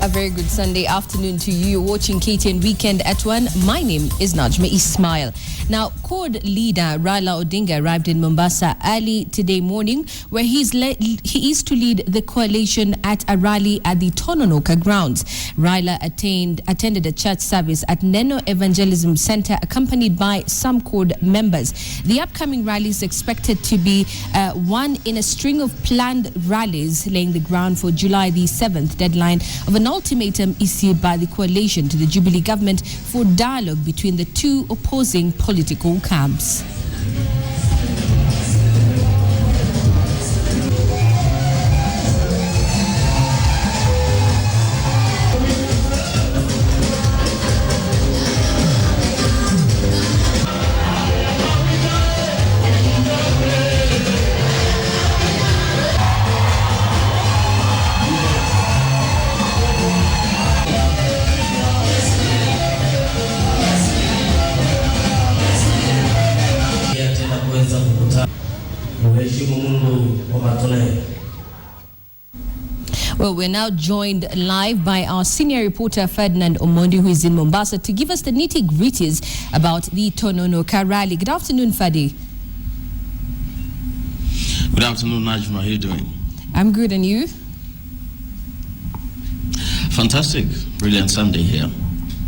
A very good Sunday afternoon to you. You're watching KTN Weekend at 1. My name is Najma Ismail. Now, CORD leader Raila Odinga arrived in Mombasa early today morning, where he is to lead the coalition at a rally at the Tononoka grounds. Raila attended a church service at Neno Evangelism Center, accompanied by some CORD members. The upcoming rally is expected to be one in a string of planned rallies, laying the ground for July the 7th deadline of an ultimatum issued by the coalition to the Jubilee government for dialogue between the two opposing political camps. Well, we're now joined live by our senior reporter Ferdinand Omondi, who is in Mombasa, to give us the nitty-gritties about the Tononoka rally. Good afternoon, Fadi. Good afternoon, Najma. How are you doing? I'm good, and you? Fantastic. Brilliant Sunday here.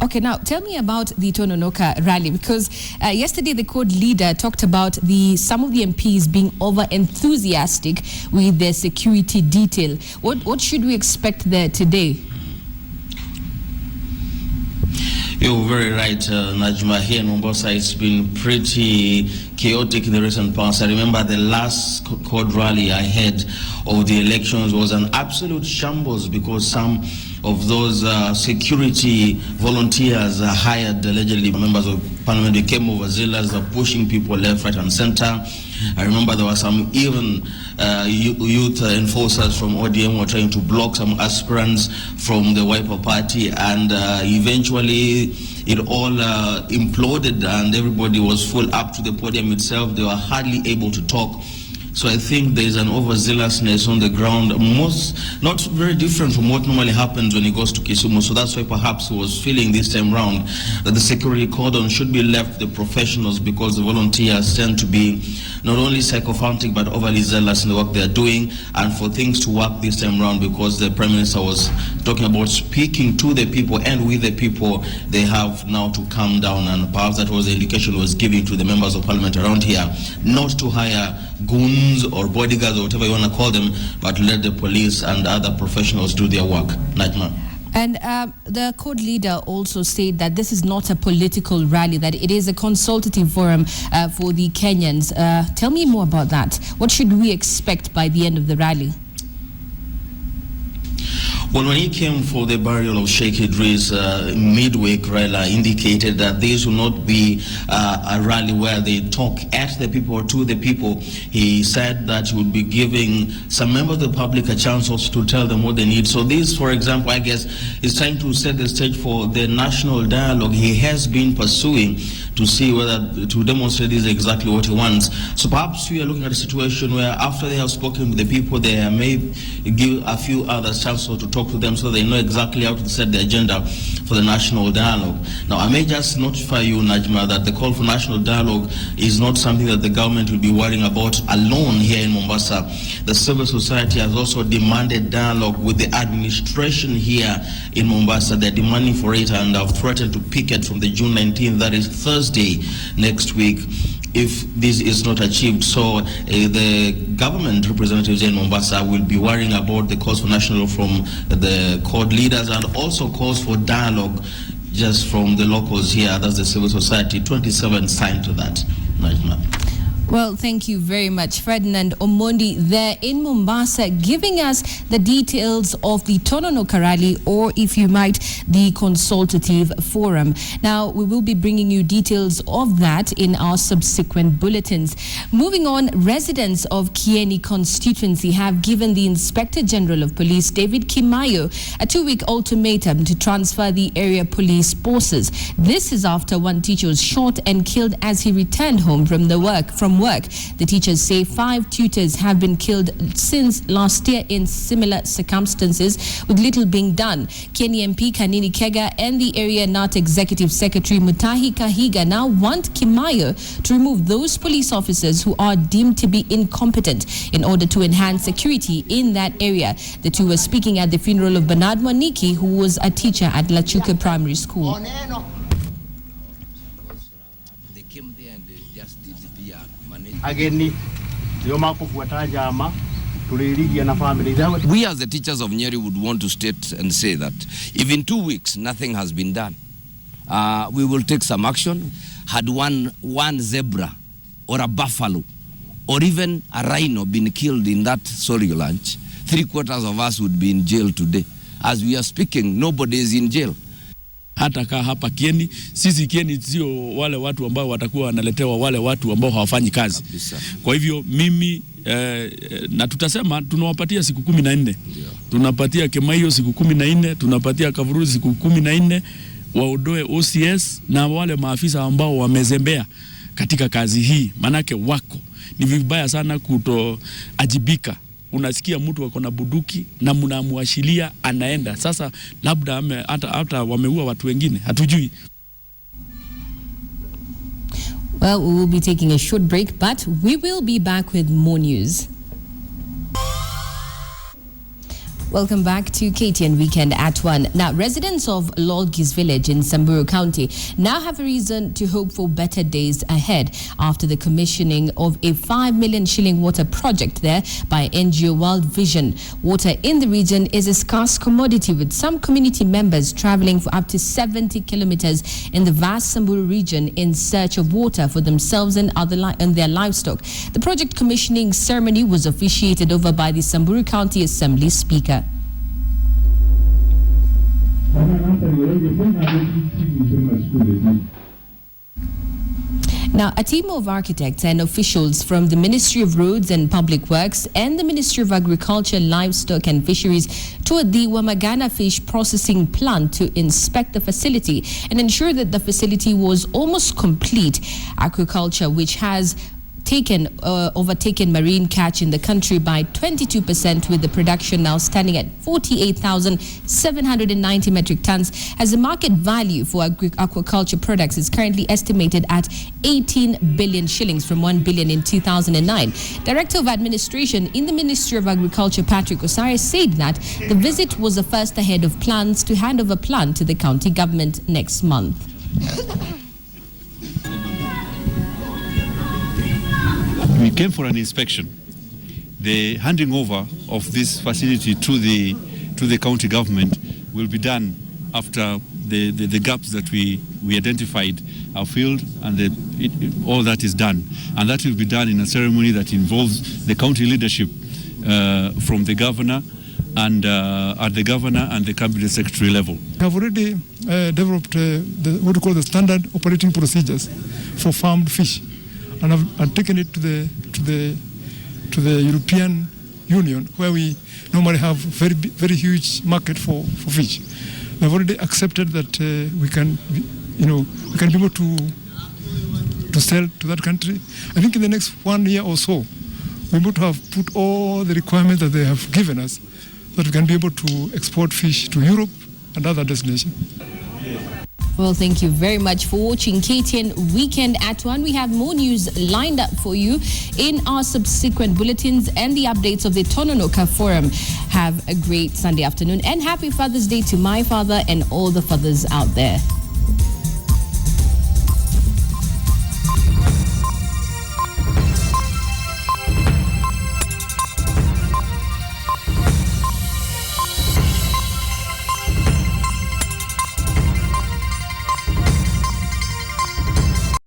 Okay, now tell me about the Tononoka rally, because yesterday the CORD leader talked about some of the MPs being over-enthusiastic with their security detail. What should we expect there today? You're very right, Najma. Here in Mombasa, it's been pretty chaotic in the recent past. I remember the last CORD rally I had of the elections was an absolute shambles, because some of those security volunteers hired allegedly members of parliament became overzealous, pushing people left, right and center. I remember there were some even youth enforcers from ODM were trying to block some aspirants from the Wiper Party, and eventually it all imploded and everybody was full up to the podium itself. They were hardly able to talk. So I think there is an overzealousness on the ground, not very different from what normally happens when it goes to Kisumu. So that's why perhaps he was feeling this time round that the security cordon should be left to the professionals, because the volunteers tend to be not only sycophantic but overly zealous in the work they are doing, and for things to work this time round, because the Prime Minister was talking about speaking to the people and with the people, they have now to calm down, and perhaps that was the indication he was giving to the members of parliament around here, not to hire goons or bodyguards or whatever you want to call them, but let the police and other professionals do their work. Najma. And the CORD leader also said that this is not a political rally, that it is a consultative forum for the Kenyans. Tell me more about that. What should we expect by the end of the rally? Well, when he came for the burial of Sheikh Idris midweek, Raila indicated that this will not be a rally where they talk at the people or to the people. He said that he would be giving some members of the public a chance also to tell them what they need. So this, for example, I guess, is trying to set the stage for the national dialogue he has been pursuing, to see whether to demonstrate this is exactly what he wants. So perhaps we are looking at a situation where after they have spoken with the people, they may give a few others chance to talk to them, so they know exactly how to set the agenda for the national dialogue. Now, I may just notify you, Najma, that the call for national dialogue is not something that the government will be worrying about alone here in Mombasa. The civil society has also demanded dialogue with the administration here in Mombasa. They're demanding for it and have threatened to picket from the June 19th, that is Thursday next week, if this is not achieved. So the government representatives in Mombasa will be worrying about the calls for national from the CORD leaders, and also calls for dialogue just from the locals here. That's the civil society. 27 signed to that. Najma. Well, thank you very much, Ferdinand Omondi there in Mombasa, giving us the details of the Tononoka rally, or if you might, the consultative forum. Now, we will be bringing you details of that in our subsequent bulletins. Moving on, residents of Kieni constituency have given the Inspector General of Police, David Kimayo, a 2-week ultimatum to transfer the area police forces. This is after one teacher was shot and killed as he returned home from work. The teachers say 5 tutors have been killed since last year in similar circumstances, with little being done. Kieni MP Kieni and the area NAT Executive Secretary Mutahi Kahiga now want Kimayo to remove those police officers who are deemed to be incompetent in order to enhance security in that area. The two were speaking at the funeral of Bernard Mwaniki, who was a teacher at Lachuka Primary School. They came there and they just disappeared. We as the teachers of Nyeri would want to state and say that if in 2 weeks nothing has been done, we will take some action. Had one zebra or a buffalo or even a rhino been killed in that sorry lunch, 3/4 of us would be in jail today. As we are speaking, nobody is in jail. Hata kaa hapa Kieni, sisi Kieni sio wale watu ambao watakuwa wanaletewa wale watu ambao hawafanyi kazi. Kwa hivyo mimi na tutasema tunawapatia siku 14. Tunapatia Kimayo siku 14, tunapatia Kavuru siku 14, waondoe OCS na wale maafisa ambao wamezembea katika kazi hii. Manake wako ni vibaya sana kutoajibika. Unasikia mtu wako na buduki na mnamwashilia anaenda. Sasa labda hata wameua watu wengine, hatujui. Well, we will be taking a short break, but we will be back with more news. Welcome back to KTN Weekend at 1. Now, residents of Lolgis village in Samburu County now have a reason to hope for better days ahead after the commissioning of a 5 million shilling water project there by NGO World Vision. Water in the region is a scarce commodity, with some community members traveling for up to 70 kilometers in the vast Samburu region in search of water for themselves and their livestock. The project commissioning ceremony was officiated over by the Samburu County Assembly Speaker. Now, a team of architects and officials from the Ministry of Roads and Public Works and the Ministry of Agriculture, Livestock and Fisheries toured the Wamagana fish processing plant to inspect the facility and ensure that the facility was almost complete. Aquaculture, which has overtaken marine catch in the country by 22%, with the production now standing at 48,790 metric tons, as the market value for aquaculture products is currently estimated at 18 billion shillings from 1 billion in 2009. Director of Administration in the Ministry of Agriculture, Patrick Osare, said that the visit was the first ahead of plans to hand over plant to the county government next month. We came for an inspection. The handing over of this facility to the county government will be done after the gaps that we identified are filled and all that is done. And that will be done in a ceremony that involves the county leadership from the governor and at the governor and the cabinet secretary level. We have already developed what we call the standard operating procedures for farmed fish, and I've taken it to the European Union, where we normally have very huge market for fish. We have already accepted that we can be able to sell to that country. I think in the next 1 year or so, we're able to have put all the requirements that they have given us, so that we can be able to export fish to Europe and other destinations. Well, thank you very much for watching KTN Weekend at 1. We have more news lined up for you in our subsequent bulletins and the updates of the Tononoka Forum. Have a great Sunday afternoon and happy Father's Day to my father and all the fathers out there.